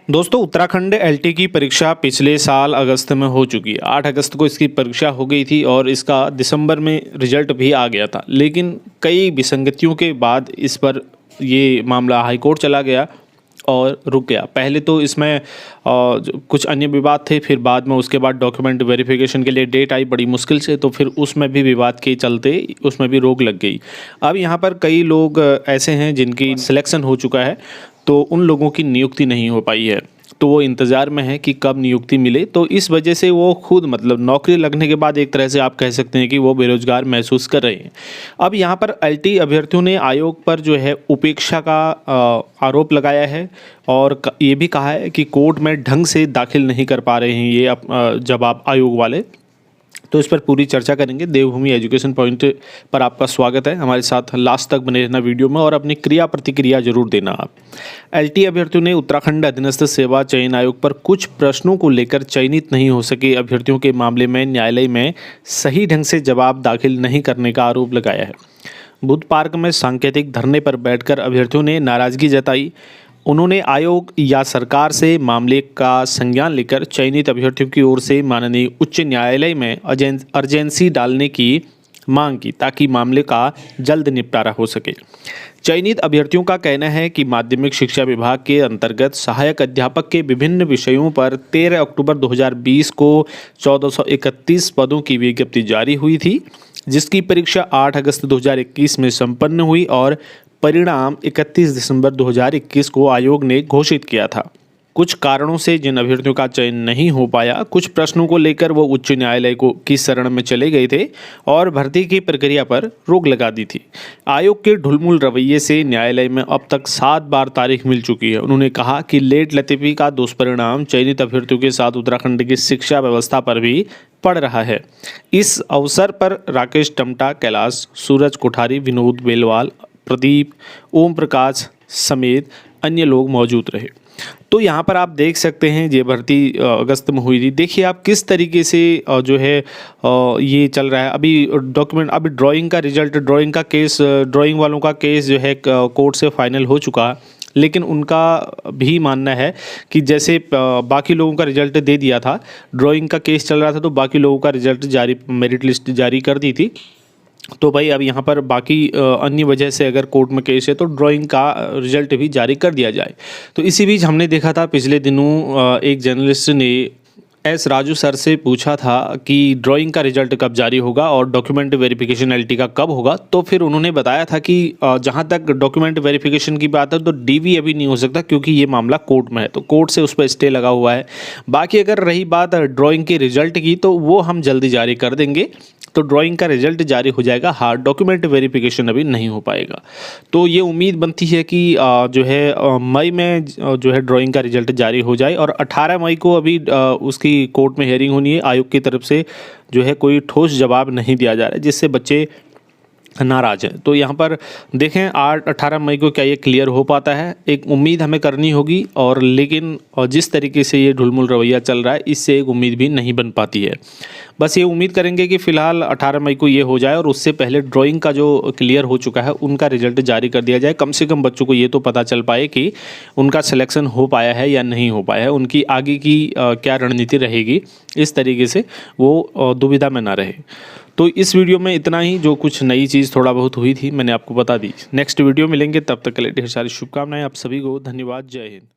दोस्तों उत्तराखंड एलटी की परीक्षा पिछले साल अगस्त में हो चुकी है। 8 अगस्त को इसकी परीक्षा हो गई थी और इसका दिसंबर में रिजल्ट भी आ गया था, लेकिन कई विसंगतियों के बाद इस पर ये मामला हाई कोर्ट चला गया और रुक गया। पहले तो इसमें कुछ अन्य विवाद थे, फिर बाद में उसके बाद डॉक्यूमेंट वेरिफिकेशन के लिए डेट आई बड़ी मुश्किल से, तो फिर उसमें भी विवाद के चलते उसमें भी रोक लग गई। अब यहाँ पर कई लोग ऐसे हैं जिनकी सिलेक्शन हो चुका है, तो उन लोगों की नियुक्ति नहीं हो पाई है, तो वो इंतज़ार में है कि कब नियुक्ति मिले। तो इस वजह से वो खुद मतलब नौकरी लगने के बाद एक तरह से आप कह सकते हैं कि वो बेरोजगार महसूस कर रहे हैं। अब यहाँ पर एलटी अभ्यर्थियों ने आयोग पर जो है उपेक्षा का आरोप लगाया है और ये भी कहा है कि कोर्ट में ढंग से दाखिल नहीं कर पा रहे हैं ये जवाब आयोग वाले। तो इस पर पूरी चर्चा करेंगे। देवभूमि एजुकेशन पॉइंट पर आपका स्वागत है। हमारे साथ लास्ट तक बने रहना वीडियो में और अपनी क्रिया प्रतिक्रिया जरूर देना आप। एलटी अभ्यर्थियों ने उत्तराखंड अधीनस्थ सेवा चयन आयोग पर कुछ प्रश्नों को लेकर चयनित नहीं हो सके अभ्यर्थियों के मामले में न्यायालय में सही ढंग से जवाब दाखिल नहीं करने का आरोप लगाया है। बुद्ध पार्क में सांकेतिक धरने पर बैठकर अभ्यर्थियों ने नाराजगी जताई। उन्होंने आयोग या सरकार से मामले का संज्ञान लेकर चयनित अभ्यर्थियों की ओर से माननीय उच्च न्यायालय में अर्जेंसी डालने की मांग की ताकि मामले का जल्द निपटारा हो सके। चयनित अभ्यर्थियों का कहना है कि माध्यमिक शिक्षा विभाग के अंतर्गत सहायक अध्यापक के विभिन्न विषयों पर 13 अक्टूबर 2020 को 1431 पदों की विज्ञप्ति जारी हुई थी, जिसकी परीक्षा 8 अगस्त 2021 में संपन्न हुई और परिणाम 31 दिसंबर 2021 को आयोग ने घोषित किया था। कुछ कारणों से जिन अभ्यर्थियों का चयन नहीं हो पाया, कुछ प्रश्नों को लेकर वो उच्च न्यायालय की शरण में चले गए थे और भर्ती की प्रक्रिया पर रोक लगा दी थी। आयोग के ढुलमुल रवैये से न्यायालय में अब तक 7 बार तारीख मिल चुकी है। उन्होंने कहा कि लेट लतीफ़ी का दुष्परिणाम चयनित अभ्यर्थियों के साथ उत्तराखंड की शिक्षा व्यवस्था पर भी पड़ रहा है। इस अवसर पर राकेश टमटा, कैलाश, सूरज कोठारी, विनोद बेलवाल, प्रदीप, ओम प्रकाश समेत अन्य लोग मौजूद रहे। तो यहाँ पर आप देख सकते हैं ये भर्ती अगस्त में हुई थी। देखिए आप किस तरीके से जो है ये चल रहा है। अभी ड्राइंग का रिजल्ट, ड्राइंग वालों का केस जो है कोर्ट से फाइनल हो चुका है, लेकिन उनका भी मानना है कि जैसे बाकी लोगों का रिजल्ट दे दिया था, ड्राइंग का केस चल रहा था तो बाकी लोगों का रिजल्ट मेरिट लिस्ट जारी कर दी थी। तो भाई अब यहाँ पर बाकी अन्य वजह से अगर कोर्ट में केस है तो ड्राइंग का रिजल्ट भी जारी कर दिया जाए। तो इसी बीच हमने देखा था पिछले दिनों एक जर्नलिस्ट ने एस राजू सर से पूछा था कि ड्राइंग का रिजल्ट कब जारी होगा और डॉक्यूमेंट वेरिफिकेशन एलटी का कब होगा। तो फिर उन्होंने बताया था कि जहाँ तक डॉक्यूमेंट वेरिफिकेशन की बात है तो डीवी अभी नहीं हो सकता क्योंकि ये मामला कोर्ट में है, तो कोर्ट से उस पर स्टे लगा हुआ है। बाकी अगर रही बात ड्राइंग के रिजल्ट की तो वो हम जल्दी जारी कर देंगे। तो ड्राइंग का रिजल्ट जारी हो जाएगा, हाँ डॉक्यूमेंट वेरिफिकेशन अभी नहीं हो पाएगा। तो ये उम्मीद बनती है कि जो है मई में जो है ड्राइंग का रिजल्ट जारी हो जाए और 18 मई को अभी उसकी कोर्ट में हियरिंग होनी है। आयोग की तरफ से जो है कोई ठोस जवाब नहीं दिया जा रहा है जिससे बच्चे नाराज हैं। तो यहाँ पर देखें 18 मई को क्या ये क्लियर हो पाता है, एक उम्मीद हमें करनी होगी। और लेकिन जिस तरीके से ये ढुलमुल रवैया चल रहा है इससे एक उम्मीद भी नहीं बन पाती है। बस ये उम्मीद करेंगे कि फ़िलहाल 18 मई को ये हो जाए और उससे पहले ड्राइंग का जो क्लियर हो चुका है उनका रिजल्ट जारी कर दिया जाए। कम से कम बच्चों को ये तो पता चल पाए कि उनका सिलेक्शन हो पाया है या नहीं हो पाया है, उनकी आगे की क्या रणनीति रहेगी, इस तरीके से वो दुविधा में ना रहे। तो इस वीडियो में इतना ही, जो कुछ नई चीज़ थोड़ा बहुत हुई थी मैंने आपको बता दी। नेक्स्ट वीडियो मिलेंगे, तब तक के लिए ढेर सारी शुभकामनाएं आप सभी को। धन्यवाद, जय हिंद।